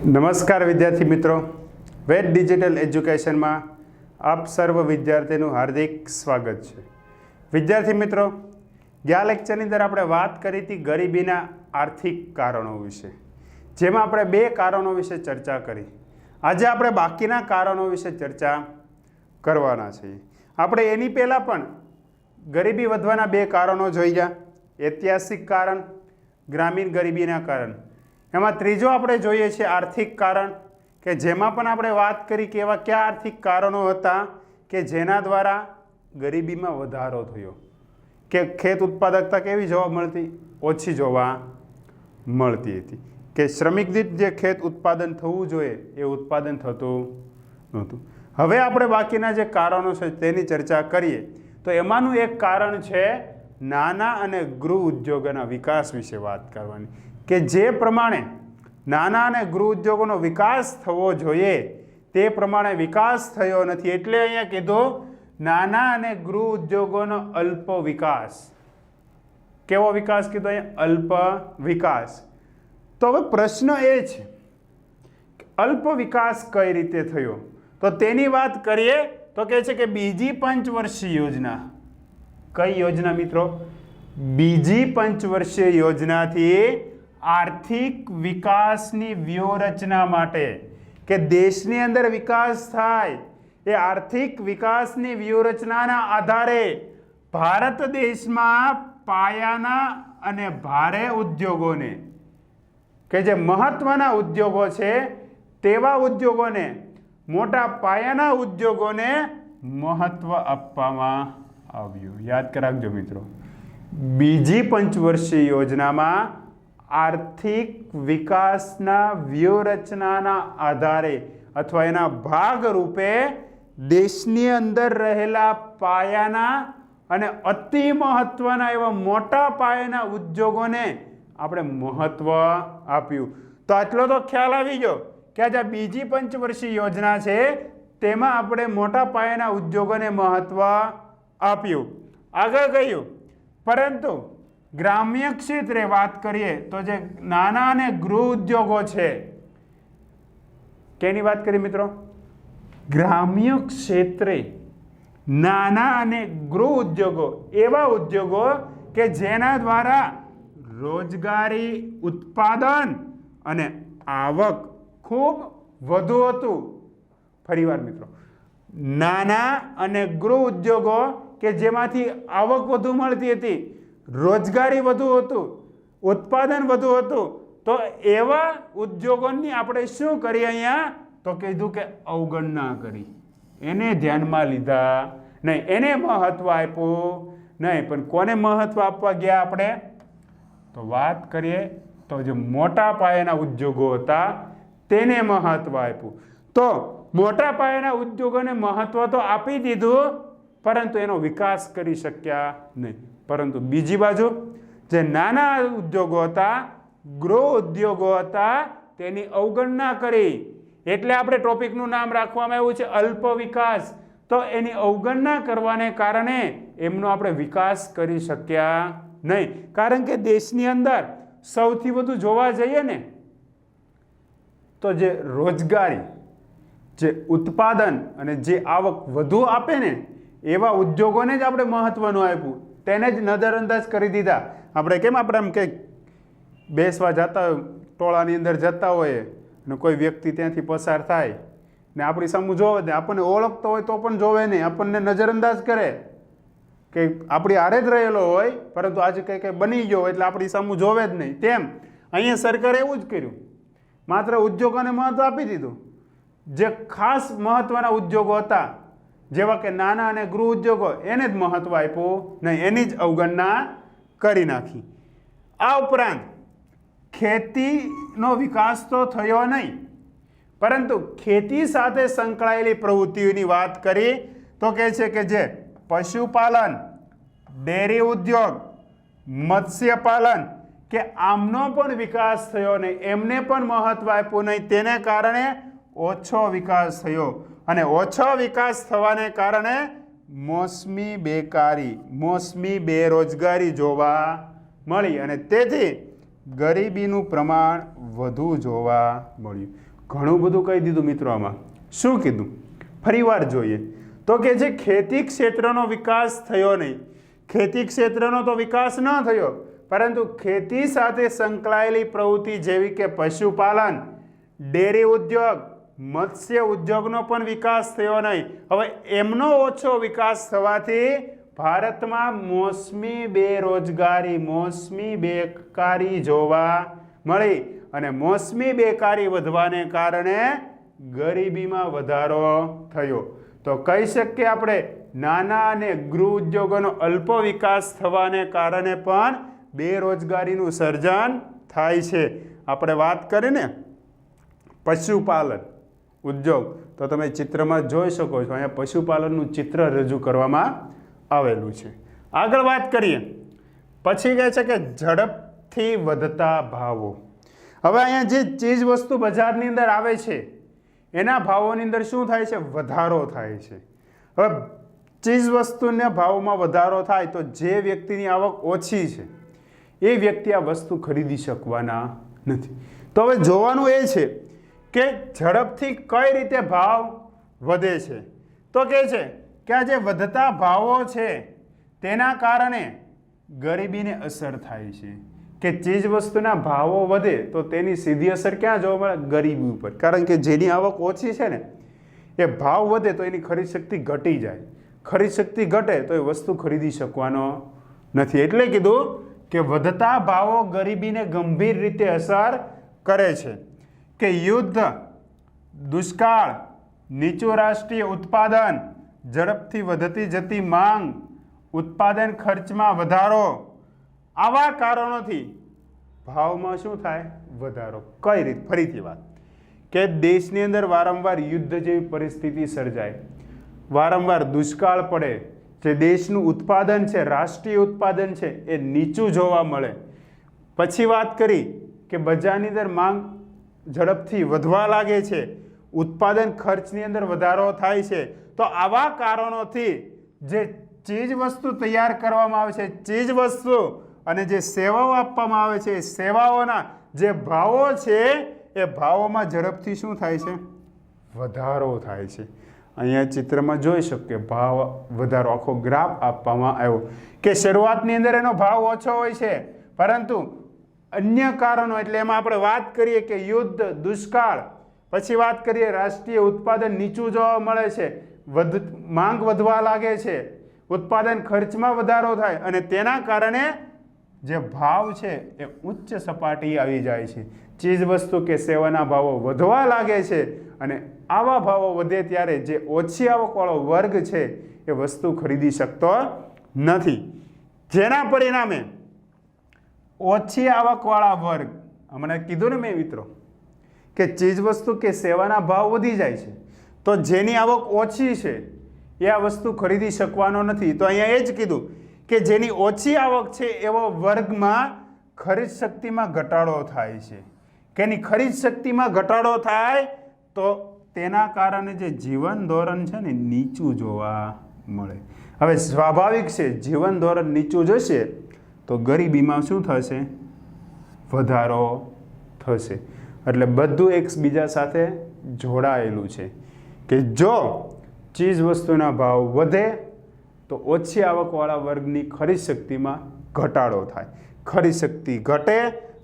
નમસ્કાર વિદ્યાર્થી મિત્રો, વેદ ડિજિટલ એજ્યુકેશનમાં આપ સર્વ વિદ્યાર્થીનું હાર્દિક સ્વાગત છે। વિદ્યાર્થી મિત્રો, ગયા લેક્ચરની અંદર આપણે વાત કરી હતી ગરીબીના આર્થિક કારણો વિશે, જેમાં આપણે બે કારણો વિશે ચર્ચા કરી। આજે આપણે બાકીના કારણો વિશે ચર્ચા કરવાના છીએ। આપણે એની પહેલાં પણ ગરીબી વધવાના બે કારણો જોઈ ગયા, ઐતિહાસિક કારણ, ગ્રામીણ ગરીબીના કારણ। એમાં ત્રીજો આપણે જોઈએ છે આર્થિક કારણ, કે જેમાં પણ આપણે વાત કરી કે એવા કયા આર્થિક કારણો હતા કે જેના દ્વારા ગરીબીમાં વધારો થયો, કે ખેત ઉત્પાદકતા કેવી જોવા મળતી, ઓછી જોવા મળતી હતી, કે શ્રમિક દીઠ જે ખેત ઉત્પાદન થવું જોઈએ એ ઉત્પાદન થતું નહોતું। હવે આપણે બાકીના જે કારણો છે તેની ચર્ચા કરીએ તો એમાંનું એક કારણ છે નાના અને ગૃહ ઉદ્યોગોના વિકાસ વિશે વાત કરવાની, કે જે પ્રમાણે નાના અને ગૃહ ઉદ્યોગોનો વિકાસ થવો જોઈએ તે પ્રમાણે વિકાસ થયો નથી, એટલે અહીંયા કીધું નાના અને ગૃહ ઉદ્યોગોનો અલ્પ વિકાસ। કેવો વિકાસ કીધો અહીંયા? અલ્પ વિકાસ। તો હવે પ્રશ્ન એ છે કે અલ્પ વિકાસ કઈ રીતે થયો, તો તેની વાત કરીએ તો કહે છે કે બીજી પંચવર્ષીય યોજના। કઈ યોજના મિત્રો? બીજી પંચવર્ષીય યોજનાથી આર્થિક વિકાસની વ્યૂહરચના માટે, કે દેશની અંદર વિકાસ થાય એ આર્થિક વિકાસની વ્યૂહરચનાના આધારે ભારત દેશમાં પાયાના અને ભારે ઉદ્યોગોને, કે જે મહત્વના ઉદ્યોગો છે તેવા ઉદ્યોગોને, મોટા પાયાના ઉદ્યોગોને મહત્વ આપવામાં આવ્યું। યાદ કરાવજો મિત્રો, બીજી પંચવર્ષીય યોજનામાં આર્થિક વિકાસના વ્યૂહરચનાના આધારે અથવા એના ભાગરૂપે દેશની અંદર રહેલા પાયાના અને અતિ મહત્વના એવા મોટા પાયાના ઉદ્યોગોને આપણે મહત્વ આપ્યું। તો આટલો તો ખ્યાલ આવી ગયો કે આ જે બીજી પંચવર્ષીય યોજના છે તેમાં આપણે મોટા પાયાના ઉદ્યોગોને મહત્વ આપ્યું। આગળ ગયું, પરંતુ ગ્રામ્ય ક્ષેત્રે વાત કરીએ તો જે નાના અને ગૃહ ઉદ્યોગો છે, કેની વાત કરીએ મિત્રો? ગ્રામ્ય ક્ષેત્રે નાના અને ગૃહ ઉદ્યોગો, એવા ઉદ્યોગો કે જેના દ્વારા રોજગારી, ઉત્પાદન અને આવક ખૂબ વધુ હતું। ફરીવાર મિત્રો, નાના અને ગૃહ ઉદ્યોગો કે જેમાંથી આવક વધુ મળતી હતી, રોજગારી વધુ હતું, ઉત્પાદન વધુ હતું, તો એવા ઉદ્યોગોની આપણે શું કરીએ અહીંયા? તો કીધું કે અવગણના કરી, એને ધ્યાનમાં લીધા નહીં, એને મહત્વ આપ્યું નહીં। પણ કોને મહત્વ આપવા ગયા આપણે? તો વાત કરીએ તો જે મોટા પાયાના ઉદ્યોગો હતા તેને મહત્વ આપ્યું। તો મોટા પાયાના ઉદ્યોગોને મહત્વ તો આપી દીધું, પરંતુ એનો વિકાસ કરી શક્યા નહીં। પરંતુ બીજી બાજુ જે નાના ઉદ્યોગો હતા, ગૃહ ઉદ્યોગો હતા, તેની અવગણના કરી, એટલે આપણે ટોપિકનું નામ રાખવામાં આવ્યું છે અલ્પ વિકાસ। તો એની અવગણના કરવાને કારણે એમનો આપણે વિકાસ કરી શક્યા નહીં, કારણ કે દેશની અંદર સૌથી વધુ જોવા જઈએ ને તો જે રોજગારી, જે ઉત્પાદન અને જે આવક વધુ આપે ને એવા ઉદ્યોગોને જ આપણે મહત્વનું આપ્યું, તેને જ નજરઅંદાજ કરી દીધા। આપણે કેમ આપણે એમ કે બેસવા જતા હોય, ટોળાની અંદર જતા હોઈએ અને કોઈ વ્યક્તિ ત્યાંથી પસાર થાય ને આપણી સામું જોવે ને આપણને ઓળખતો હોય તો પણ જોવે નહીં, આપણને નજરઅંદાજ કરે કે આપણી હારે જ રહેલો હોય, પરંતુ આજે કંઈ કંઈ બની ગયો એટલે આપણી સામું જોવે જ નહીં। તેમ અહીંયા સરકારે એવું જ કર્યું, માત્ર ઉદ્યોગોને મહત્વ આપી દીધું। જે ખાસ મહત્વના ઉદ્યોગો હતા જેવા કે નાના અને ગૃહ ઉદ્યોગો, એને જ મહત્વ આપ્યું નહીં, એની જ અવગણના કરી નાખી। આ ઉપરાંત ખેતીનો વિકાસ તો થયો નહીં, પરંતુ ખેતી સાથે સંકળાયેલી પ્રવૃત્તિઓની વાત કરી તો કહે છે કે જે પશુપાલન, ડેરી ઉદ્યોગ, મત્સ્યપાલન, કે આમનો પણ વિકાસ થયો નહીં, એમને પણ મહત્વ આપ્યું નહીં, તેને કારણે ઓછો વિકાસ થયો। અને ઓછો વિકાસ થવાને કારણે મોસમી બેકારી, મોસમી બેરોજગારી જોવા મળી, અને તેથી ગરીબીનું પ્રમાણ વધુ જોવા મળ્યું. ઘણું બધું કહી દીધું મિત્રો. આમાં શું કીધું ફરીવાર જોઈએ તો કે જે ખેતી ક્ષેત્રનો વિકાસ થયો નહીં, ખેતી ક્ષેત્રનો તો વિકાસ ન થયો, પરંતુ ખેતી સાથે સંકળાયેલી પ્રવૃત્તિ જેવી કે પશુપાલન, ડેરી ઉદ્યોગ, મત્સ્ય ઉદ્યોગનો પણ વિકાસ થયો નહીં. હવે એમનો ઓછો વિકાસ થવાથી ભારતમાં મોસમી બેકારી જોવા મળી અને મોસમી બેકારી વધવાને કારણે ગરીબીમાં વધારો થયો. તો કહી શકીએ આપણે નાના અને ગૃહ ઉદ્યોગોનો અલ્પ વિકાસ થવાને કારણે પણ બેરોજગારીનું સર્જન થાય છે. આપણે વાત કરીને પશુપાલન ઉદ્યોગ તો તમે ચિત્રમાં જોઈ શકો છો. અહીંયા પશુપાલનનું ચિત્ર રજૂ કરવામાં આવેલું છે. આગળ વાત કરીએ પછી કહે છે કે ઝડપથી વધતા ભાવો. હવે અહીંયા જે ચીજ વસ્તુ બજારની અંદર આવે છે એના ભાવોની અંદર શું થાય છે? વધારો થાય છે. હવે ચીજ વસ્તુના ભાવમાં વધારો થાય તો જે વ્યક્તિની આવક ઓછી છે એ વ્યક્તિ આ વસ્તુ ખરીદી શકવાના નથી. તો હવે જોવાનું એ છે કે ઝડપથી કઈ રીતે ભાવ વધે છે. તો કહે છે કે આ જે વધતા ભાવો છે તેના કારણે ગરીબીને અસર થાય છે. કે ચીજ વસ્તુના ભાવો વધે તો તેની સીધી અસર ક્યાં જોવા મળે? ગરીબી ઉપર. કારણ કે જેની આવક ઓછી છે ને એ ભાવ વધે તો એની ખરીદ શક્તિ ઘટી જાય, ખરીદ શક્તિ ઘટે તો એ વસ્તુ ખરીદી શકવાનો નથી. એટલે કીધું કે વધતા ભાવો ગરીબીને ગંભીર રીતે અસર કરે છે. કે યુદ્ધ, દુષ્કાળ, નીચું રાષ્ટ્રીય ઉત્પાદન, ઝડપથી વધતી જતી માંગ, ઉત્પાદન ખર્ચમાં વધારો, આવા કારણોથી ભાવમાં શું થાય? વધારો. કઈ રીતે? ફરીથી વાત કે દેશની અંદર વારંવાર યુદ્ધ જેવી પરિસ્થિતિ સર્જાય, વારંવાર દુષ્કાળ પડે, જે દેશનું ઉત્પાદન છે, રાષ્ટ્રીય ઉત્પાદન છે એ નીચું જોવા મળે. પછી વાત કરી કે બજારની અંદર માંગ ઝડપથી વધવા લાગે છે, ઉત્પાદન ખર્ચની અંદર વધારો થાય છે. તો આવા કારણોથી જે ચીજ વસ્તુ તૈયાર કરવામાં આવે છે, ચીજ વસ્તુ અને જે સેવાઓ આપવામાં આવે છે એ સેવાઓના જે ભાવો છે એ ભાવોમાં ઝડપથી શું થાય છે? વધારો થાય છે. અહીંયા ચિત્રમાં જોઈ શકીએ ભાવ વધારો, આખો ગ્રાફ આપવામાં આવ્યો કે શરૂઆતની અંદર એનો ભાવ ઓછો હોય છે, પરંતુ અન્ય કારણો એટલે એમાં આપણે વાત કરીએ કે યુદ્ધ, દુષ્કાળ, પછી વાત કરીએ રાષ્ટ્રીય ઉત્પાદન નીચું જોવા મળે છે, માંગ વધવા લાગે છે, ઉત્પાદન ખર્ચમાં વધારો થાય અને તેના કારણે જે ભાવ છે એ ઉચ્ચ સપાટી આવી જાય છે. ચીજ વસ્તુ કે સેવાના ભાવો વધવા લાગે છે અને આવા ભાવો વધે ત્યારે જે ઓછી આવકવાળો વર્ગ છે એ વસ્તુ ખરીદી શકતો નથી. જેના પરિણામે ઓછી આવકવાળા વર્ગ, હમણાં કીધું ને મેં મિત્રો કે ચીજ વસ્તુ કે સેવાના ભાવ વધી જાય છે તો જેની આવક ઓછી છે એ આ વસ્તુ ખરીદી શકવાનો નથી. તો અહીંયા એ જ કીધું કે જેની ઓછી આવક છે એવો વર્ગમાં ખરીદ શક્તિમાં ઘટાડો થાય છે. કે એની ખરીદ શક્તિમાં ઘટાડો થાય તો તેના કારણે જે જીવન ધોરણ છે ને નીચું જોવા મળે. હવે સ્વાભાવિક છે જીવન ધોરણ નીચું જશે તો ગરીબીમાં શું થશે? વધારો થશે. એટલે બધું એકબીજા સાથે જોડાયેલું છે કે જો ચીજ વસ્તુના ભાવ વધે તો ઓછી આવકવાળા વર્ગની ખરીદ શક્તિમાં ઘટાડો થાય, ખરીદ શક્તિ ઘટે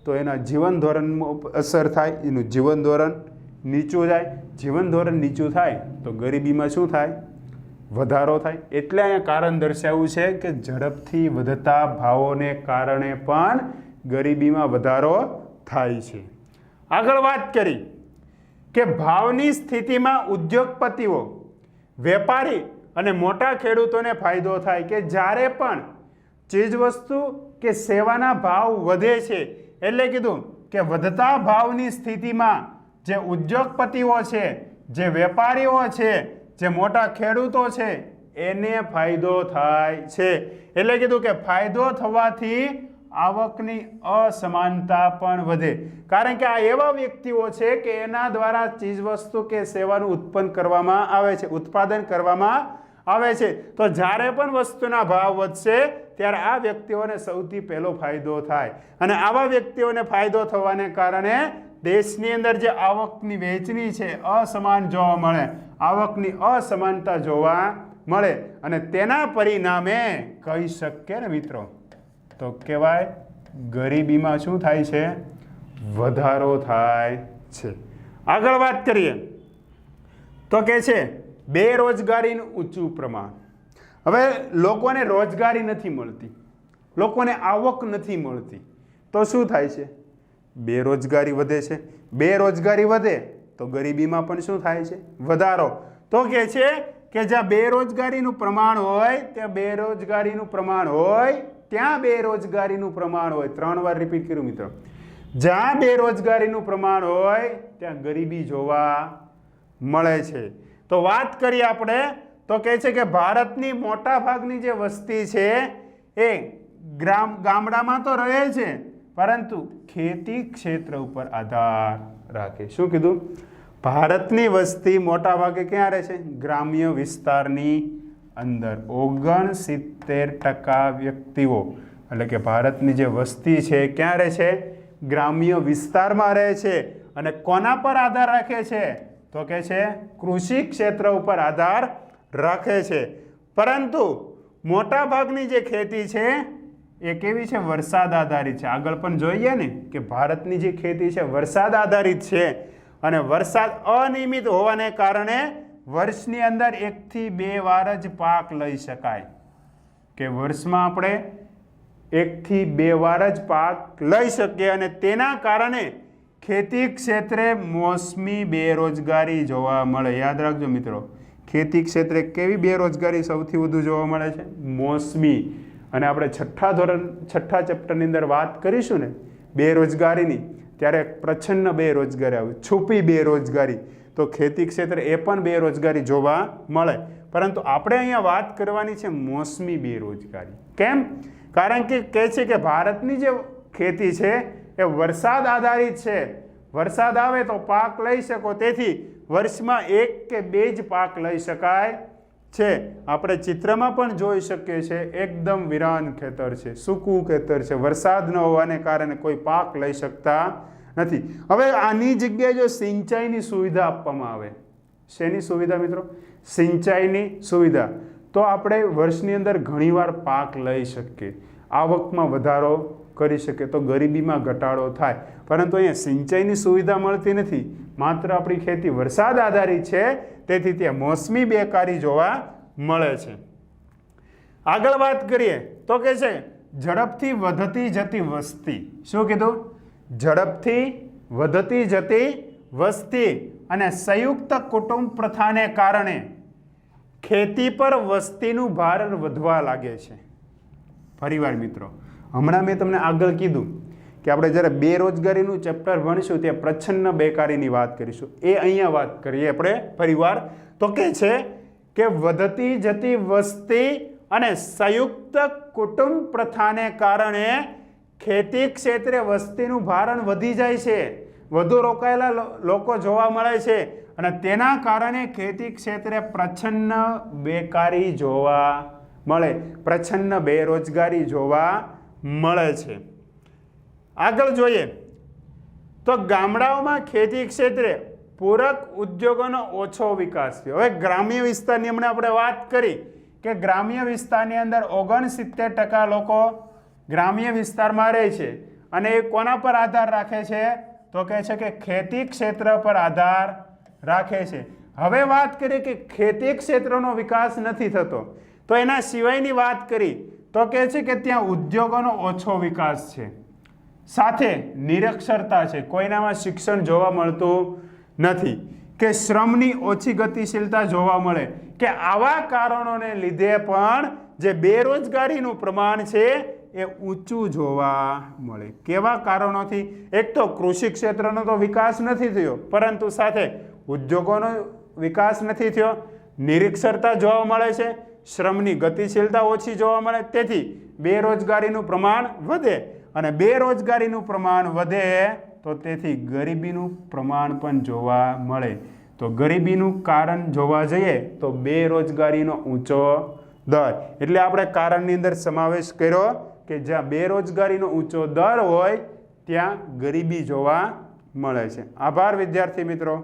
તો એના જીવન ધોરણમાં અસર થાય, એનું જીવન ધોરણ નીચું જાય, જીવન ધોરણ નીચું થાય તો ગરીબીમાં શું થાય? વધારો થાય. એટલે અહીંયા કારણ દર્શાવ્યું છે કે ઝડપથી વધતા ભાવોને કારણે પણ ગરીબીમાં વધારો થાય છે. આગળ વાત કરી કે ભાવની સ્થિતિમાં ઉદ્યોગપતિઓ, વેપારી અને મોટા ખેડૂતોને ફાયદો થાય કે જ્યારે પણ ચીજવસ્તુ કે સેવાના ભાવ વધે છે એટલે કીધું કે વધતા ભાવની સ્થિતિમાં જે ઉદ્યોગપતિઓ છે, જે વેપારીઓ છે, જે મોટા ખેડૂતો છે એને ફાયદો થાય છે. એટલે કીધું કે ફાયદો થવાથી આવકની અસમાનતા પણ વધે. કારણ કે આ એવા વ્યક્તિઓ છે કે એના દ્વારા ચીજવસ્તુ કે સેવાનું ઉત્પન્ન કરવામાં આવે છે, ઉત્પાદન કરવામાં આવે છે. તો જ્યારે પણ વસ્તુના ભાવ વધશે ત્યારે આ વ્યક્તિઓને સૌથી પહેલો ફાયદો થાય અને આવા વ્યક્તિઓને ફાયદો થવાને કારણે દેશની અંદર જે આવકની વહેંચણી છે અસમાન જોવા મળે, આવકની અસમાનતા જોવા મળે અને તેના પરિણામે કહી શકીએ ને મિત્રો તો કહેવાય ગરીબીમાં શું થાય છે? વધારો થાય છે. આગળ વાત કરીએ તો કે છે બેરોજગારીનું ઊંચું પ્રમાણ. હવે લોકોને રોજગારી નથી મળતી, લોકોને આવક નથી મળતી, તો શું થાય છે? બેરોજગારી વધે છે. બેરોજગારી વધે તો ગરીબીમાં પણ શું થાય છે? વધારો. તો કે છે કે જ્યાં બેરોજગારીનું પ્રમાણ હોય ત્યાં બેરોજગારીનું પ્રમાણ હોય ત્યાં બેરોજગારીનું પ્રમાણ હોય. 3 વાર રિપીટ કર્યું મિત્રો. જ્યાં બેરોજગારીનું પ્રમાણ હોય ત્યાં ગરીબી જોવા મળે છે. તો વાત કરીએ આપણે તો કહે છે કે ભારતની મોટા ભાગની જે વસ્તી છે એ ગામડામાં તો રહે છે પરંતુ ખેતી ક્ષેત્ર ઉપર આધાર રાખે. શું કીધું? ભારતની વસ્તી મોટા ભાગે ક્યાં રહે છે? ગ્રામ્ય વિસ્તારની અંદર. 69% વ્યક્તિઓ એટલે કે ભારતની જે વસ્તી છે ક્યાં રહે છે? ગ્રામ્ય વિસ્તારમાં રહે છે. અને કોના પર આધાર રાખે છે? તો કે છે કૃષિ ક્ષેત્ર ઉપર આધાર રાખે છે. પરંતુ મોટા ભાગની જે ખેતી છે એ કેવી છે? વરસાદ આધારિત છે. આગળ પણ જોઈએ ને કે ભારતની જે ખેતી છે વરસાદ આધારિત છે અને વરસાદ અનિયમિત હોવાને કારણે વર્ષની અંદર 1 થી 2 વાર જ પાક લઈ શકાય. કે વર્ષમાં આપણે 1 થી 2 વાર જ પાક લઈ શકીએ અને તેના કારણે ખેતી ક્ષેત્રે મોસમી બેરોજગારી જોવા મળે. યાદ રાખજો મિત્રો, ખેતી ક્ષેત્રે કેવી બેરોજગારી સૌથી વધુ જોવા મળે છે? મોસમી. અને આપણે છઠ્ઠા ચેપ્ટરની અંદર વાત કરીશું ને બેરોજગારીની ત્યારે પ્રચ્છન્ન બેરોજગારી આવે, છુપી બેરોજગારી. તો ખેતી ક્ષેત્રે એ પણ બેરોજગારી જોવા મળે. પરંતુ આપણે અહીંયા વાત કરવાની છે મોસમી બેરોજગારી. કેમ? કારણ કે કહે છે કે ભારતની જે ખેતી છે એ વરસાદ આધારિત છે. વરસાદ આવે તો પાક લઈ શકો, તેથી વર્ષમાં 1 કે 2 જ પાક લઈ શકાય છે. આપણે ચિત્રમાં પણ જોઈ શકીએ છીએ એકદમ વિરાન ખેતર છે, સૂકું ખેતર છે. વરસાદ ન હોવાને કારણે કોઈ પાક લઈ શકતા નથી. હવે આની જગ્યાએ જો સિંચાઈની સુવિધા આપવામાં આવે, શેની સુવિધા મિત્રો? સિંચાઈની સુવિધા, તો આપણે વર્ષની અંદર ઘણીવાર પાક લઈ શકીએ, આવકમાં વધારો કરી શકીએ, તો ગરીબીમાં ઘટાડો થાય. પરંતુ અહીંયા સિંચાઈની સુવિધા મળતી નથી. માત્ર આપણી ખેતી વરસાદ આધારિત છે, તેથી ત્યાં મોસમી બેકારી જોવા મળે છે. આગળ વાત કરીએ તો કે છે ઝડપથી વધતી જતી વસ્તી. શું કીધું? ઝડપથી વધતી જતી વસ્તી અને સંયુક્ત કુટુંબ પ્રથાને કારણે ખેતી પર વસ્તીનું ભાર વધવા લાગે છે. ફરીવાર મિત્રો, હમણાં મેં તમને આગળ કીધું કે આપણે જ્યારે બેરોજગારીનું ચેપ્ટર ભણીશું ત્યાં પ્રચ્છન્ન બેકારીની વાત કરીશું. એ અહીંયા વાત કરીએ આપણે ફરીવાર. તો કે છે કે વધતી જતી વસ્તી અને સંયુક્ત કુટુંબ પ્રથાને કારણે ખેતી ક્ષેત્રે વસ્તીનું ભારણ વધી જાય છે, વધુ રોકાયેલા લોકો જોવા મળે છે અને તેના કારણે ખેતી ક્ષેત્રે પ્રચ્છન્ન બેકારી જોવા મળે, પ્રચ્છન્ન બેરોજગારી જોવા મળે છે. આગળ જોઈએ તો ગામડાઓમાં ખેતી ક્ષેત્રે પૂરક ઉદ્યોગોનો ઓછો વિકાસ થયો. હવે ગ્રામ્ય વિસ્તારની હમણાં આપણે વાત કરી કે ગ્રામ્ય વિસ્તારની અંદર 69% લોકો ગ્રામ્ય વિસ્તારમાં રહે છે અને એ કોના પર આધાર રાખે છે? તો કહે છે કે ખેતી ક્ષેત્ર પર આધાર રાખે છે. હવે વાત કરીએ કે ખેતી ક્ષેત્રનો વિકાસ નથી થતો, તો એના સિવાયની વાત કરી તો કહે છે કે ત્યાં ઉદ્યોગોનો ઓછો વિકાસ છે, સાથે નિરક્ષરતા છે, કોઈનામાં શિક્ષણ જોવા મળતું નથી, કે શ્રમની ઓછી ગતિશીલતા જોવા મળે, કે આવા કારણોને લીધે પણ જે બેરોજગારીનું પ્રમાણ છે એ ઊંચું જોવા મળે. કેવા કારણોથી? એક તો કૃષિ ક્ષેત્રનો તો વિકાસ નથી થયો, પરંતુ સાથે ઉદ્યોગોનો વિકાસ નથી થયો, નિરક્ષરતા જોવા મળે છે, શ્રમની ગતિશીલતા ઓછી જોવા મળે, તેથી બેરોજગારીનું પ્રમાણ વધે અને બેરોજગારીનું પ્રમાણ વધે તો તેથી ગરીબીનું પ્રમાણ પણ જોવા મળે. તો ગરીબીનું કારણ જોવા જઈએ તો બેરોજગારીનો ઊંચો દર એટલે આપણે કારણની અંદર સમાવેશ કર્યો કે જ્યાં બેરોજગારીનો ઊંચો દર હોય ત્યાં ગરીબી જોવા મળે છે. આભાર વિદ્યાર્થી મિત્રો.